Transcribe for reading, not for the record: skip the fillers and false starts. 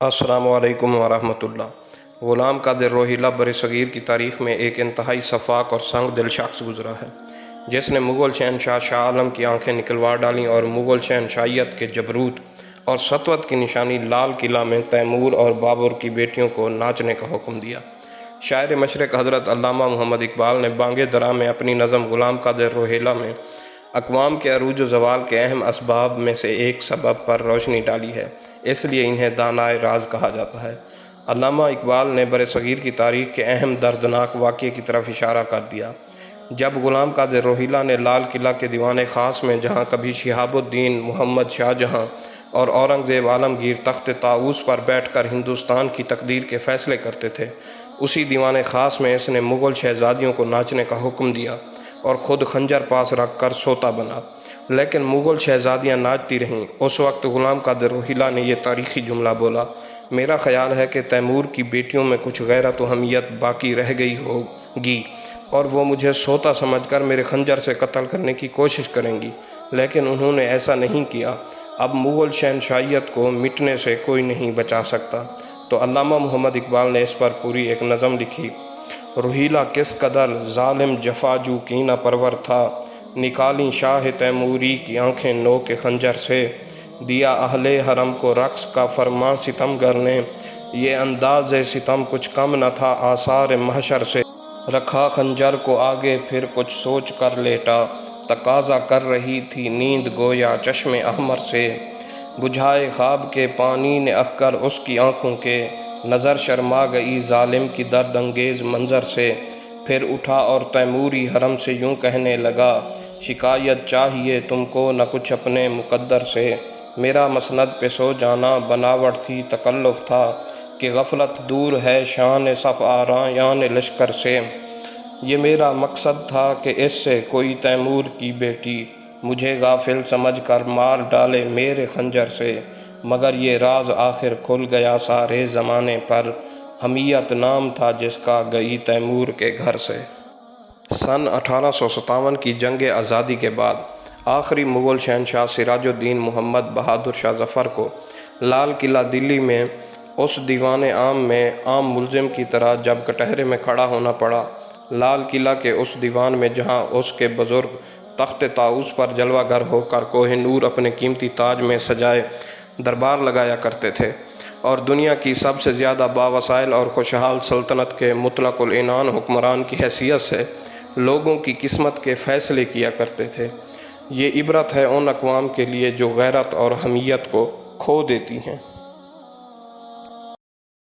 السلام علیکم ورحمۃ اللہ۔ غلام قادر روہیلہ برصغیر کی تاریخ میں ایک انتہائی شفاق اور سنگ دل شخص گزرا ہے، جس نے مغل شہنشاہ شاہ عالم کی آنکھیں نکلوا ڈالیں اور مغل شہنشاہیت کے جبروت اور سطوت کی نشانی لال قلعہ میں تیمور اور بابر کی بیٹیوں کو ناچنے کا حکم دیا۔ شاعر مشرق حضرت علامہ محمد اقبال نے بانگ درا میں اپنی نظم غلام قادر روہیلہ میں اقوام کے عروج و زوال کے اہم اسباب میں سے ایک سبب پر روشنی ڈالی ہے، اس لیے انہیں دانائے راز کہا جاتا ہے۔ علامہ اقبال نے برصغیر کی تاریخ کے اہم دردناک واقعے کی طرف اشارہ کر دیا، جب غلام قادر روہیلہ نے لال قلعہ کے دیوان خاص میں، جہاں کبھی شہاب الدین محمد شاہ جہاں اور اورنگزیب عالمگیر تخت طاؤس پر بیٹھ کر ہندوستان کی تقدیر کے فیصلے کرتے تھے، اسی دیوان خاص میں اس نے مغل شہزادیوں کو ناچنے کا حکم دیا اور خود خنجر پاس رکھ کر سوتا بنا، لیکن مغل شہزادیاں ناچتی رہیں۔ اس وقت غلام قادر روہیلہ نے یہ تاریخی جملہ بولا: میرا خیال ہے کہ تیمور کی بیٹیوں میں کچھ غیرت و حمیت باقی رہ گئی ہوگی اور وہ مجھے سوتا سمجھ کر میرے خنجر سے قتل کرنے کی کوشش کریں گی، لیکن انہوں نے ایسا نہیں کیا۔ اب مغل شہنشاہیت کو مٹنے سے کوئی نہیں بچا سکتا۔ تو علامہ محمد اقبال نے اس پر پوری ایک نظم لکھی: روہیلہ کس قدر ظالم جفا جو کینہ پرور تھا، نکالیں شاہ تیموری کی آنکھیں نو کے خنجر سے، دیا اہل حرم کو رقص کا فرمان ستمگر نے، یہ انداز ستم کچھ کم نہ تھا آثار محشر سے، رکھا خنجر کو آگے پھر کچھ سوچ کر لیٹا، تقاضا کر رہی تھی نیند گویا چشم احمر سے، بجھائے خواب کے پانی نے اخگر اس کی آنکھوں کے، نظر شرما گئی ظالم کی درد انگیز منظر سے، پھر اٹھا اور تیموری حرم سے یوں کہنے لگا، شکایت چاہیے تم کو نہ کچھ اپنے مقدر سے، میرا مسند پہ سو جانا بناوٹ تھی تکلف تھا، کہ غفلت دور ہے شان صف آراں یان لشکر سے، یہ میرا مقصد تھا کہ اس سے کوئی تیمور کی بیٹی مجھے غافل سمجھ کر مار ڈالے میرے خنجر سے، مگر یہ راز آخر کھل گیا سارے زمانے پر، حمیت نام تھا جس کا گئی تیمور کے گھر سے۔ سن 1857 کی جنگ آزادی کے بعد آخری مغل شہنشاہ سراج الدین محمد بہادر شاہ ظفر کو لال قلعہ دلی میں اس دیوان عام میں عام ملزم کی طرح جب کٹہرے میں کھڑا ہونا پڑا، لال قلعہ کے اس دیوان میں جہاں اس کے بزرگ تخت طاؤس پر جلوہ گر ہو کر کوہ نور اپنے قیمتی تاج میں سجائے دربار لگایا کرتے تھے اور دنیا کی سب سے زیادہ باوسائل اور خوشحال سلطنت کے مطلق العنان حکمران کی حیثیت سے لوگوں کی قسمت کے فیصلے کیا کرتے تھے، یہ عبرت ہے ان اقوام کے لیے جو غیرت اور حمیت کو کھو دیتی ہیں۔